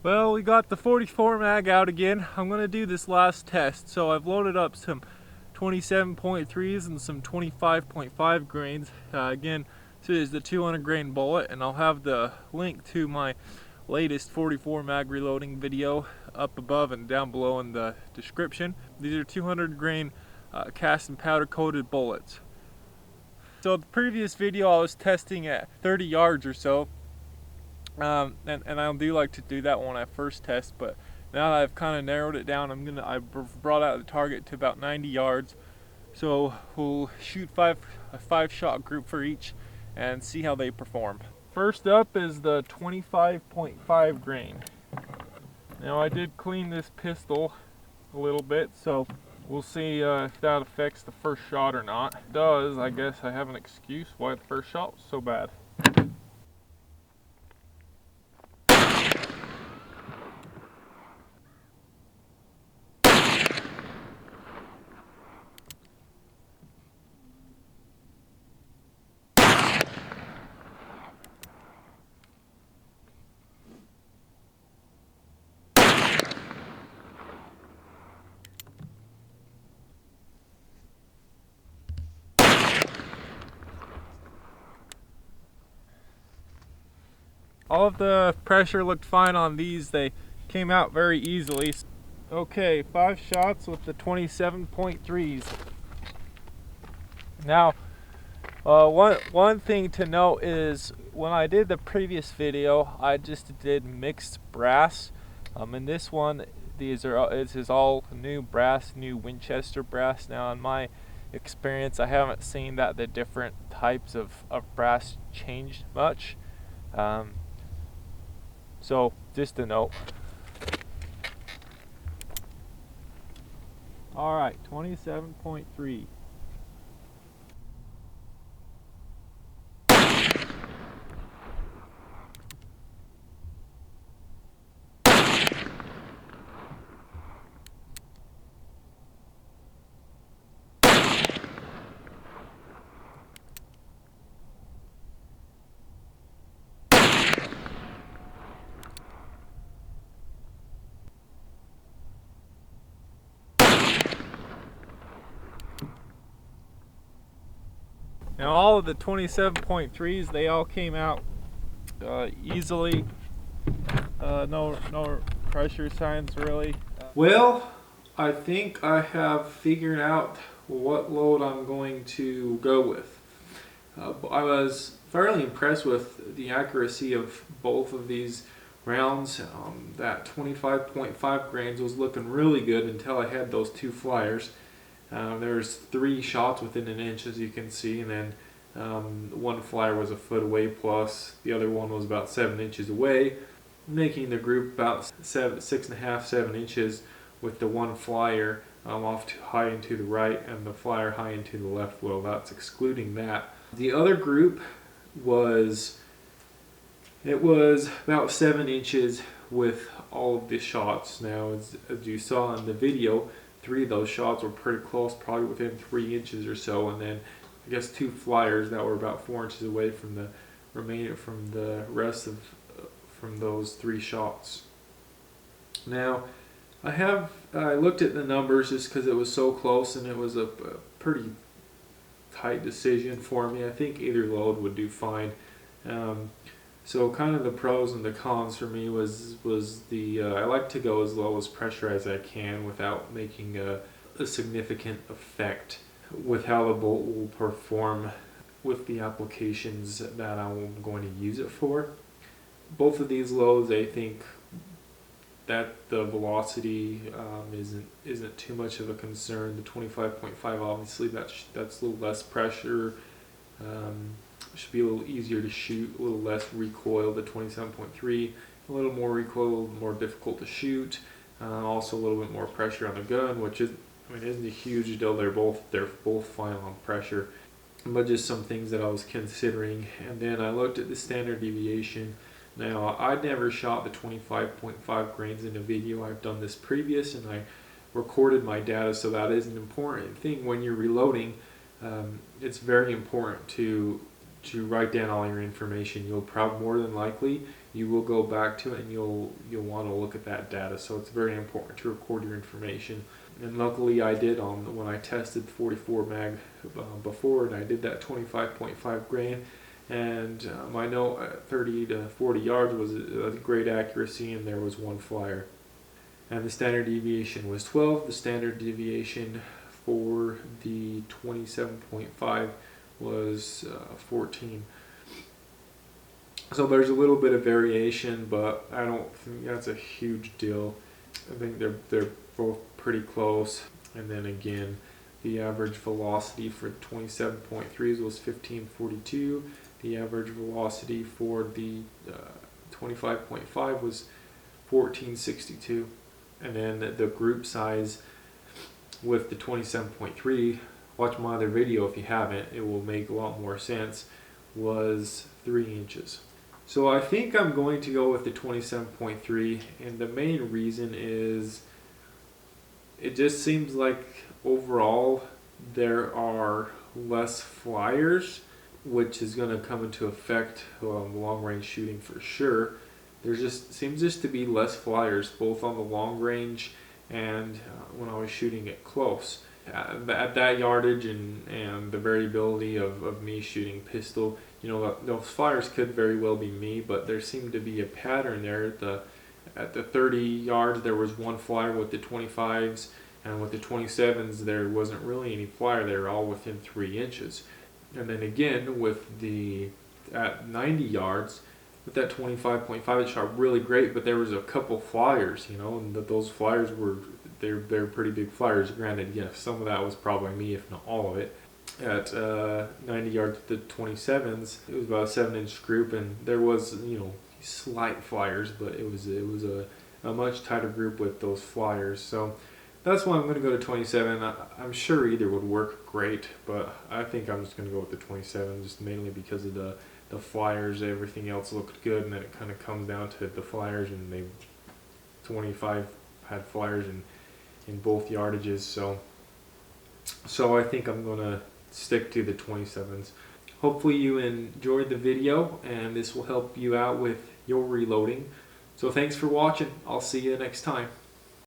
Well, we got the 44 mag out again. I'm going to do this last test. So I've loaded up some 27.3s and some 25.5 grains. Again, this is the 200 grain bullet, and I'll have the link to my latest 44 mag reloading video up above and down below in the description. These are 200 grain cast and powder coated bullets. So the previous video I was testing at 30 yards or so. And I do like to do that when I first test, but now that I've kind of narrowed it down, I brought out the target to about 90 yards. So we'll shoot a 5-shot group for each and see how they perform. First up is the 25.5 grain. Now I did clean this pistol a little bit, so we'll see if that affects the first shot or not. If it does, I guess I have an excuse why the first shot was so bad. All of the pressure looked fine on these. They came out very easily. Okay, 5 shots with the 27.3s. Now, one thing to note is when I did the previous video, I just did mixed brass. In this one, this is all new brass, new Winchester brass. Now, in my experience, I haven't seen that the different types of brass changed much. So, just a note. Alright, 27.3. Now all of the 27.3s, they all came out easily. No pressure signs really. Well, I think I have figured out what load I'm going to go with. I was fairly impressed with the accuracy of both of these rounds. That 25.5 grains was looking really good until I had those 2 flyers. There's 3 shots within an inch, as you can see, and then one flyer was a foot away, plus the other one was about 7 inches away, making the group about 6.5, 7 inches, with the one flyer off to high and to the right, and the flyer high and to the left. Well, that's excluding that. The other group was about 7 inches with all of the shots. Now, as you saw in the video, 3 of those shots were pretty close, probably within 3 inches or so, and then I guess 2 flyers that were about 4 inches away from the rest of from those 3 shots. Now, I looked at the numbers just because it was so close, and it was a pretty tight decision for me. I think either load would do fine. So kind of the pros and the cons for me was I like to go as low as pressure as I can without making a significant effect with how the bolt will perform with the applications that I'm going to use it for. Both of these loads, I think that the velocity isn't too much of a concern. The 25.5, obviously that's a little less pressure. Should be a little easier to shoot, a little less recoil. The 27.3, a little more recoil, a little more difficult to shoot. Also a little bit more pressure on the gun, which isn't a huge deal. They're both fine on pressure, but just some things that I was considering. And then I looked at the standard deviation. Now, I never shot the 25.5 grains in a video. I've done this previous, and I recorded my data, so that is an important thing when you're reloading. It's very important to write down all your information. You'll probably more than likely you will go back to it and you'll want to look at that data. So it's very important to record your information. And luckily I did on when I tested 44 mag before, and I did that 25.5 grain, and my note at 30 to 40 yards was a great accuracy, and there was one flyer. And the standard deviation was 12. The standard deviation for the 27.5 was 14. So there's a little bit of variation, but I don't think that's a huge deal. I think they're both pretty close. And then again, the average velocity for 27.3s was 1542. The average velocity for the 25.5 was 1462. And then the group size with the 27.3, watch my other video if you haven't, it will make a lot more sense, was 3 inches. So I think I'm going to go with the 27.3, and the main reason is it just seems like overall there are less flyers, which is going to come into effect long range shooting for sure. There just seems to be less flyers both on the long range and when I was shooting it close. At that yardage and the variability of me shooting pistol, those flyers could very well be me, but there seemed to be a pattern there. At the 30 yards there was one flyer with the 25s, and with the 27s there wasn't really any flyer. They were all within 3 inches. And then again at 90 yards with that 25.5, it shot really great, but there was a couple flyers, and those flyers they're pretty big flyers. Granted, yes, some of that was probably me, if not all of it. At 90 yards with the 27s, it was about a 7-inch group, and there was slight flyers, but it was a much tighter group with those flyers. So that's why I'm going to go to 27. I'm sure either would work great, but I think I'm just going to go with the 27, just mainly because of the flyers. Everything else looked good, and then it kind of comes down to the flyers, and 25 had flyers in both yardages. So I think I'm going to stick to the 27s. Hopefully you enjoyed the video, and this will help you out with your reloading. So thanks for watching. I'll see you next time.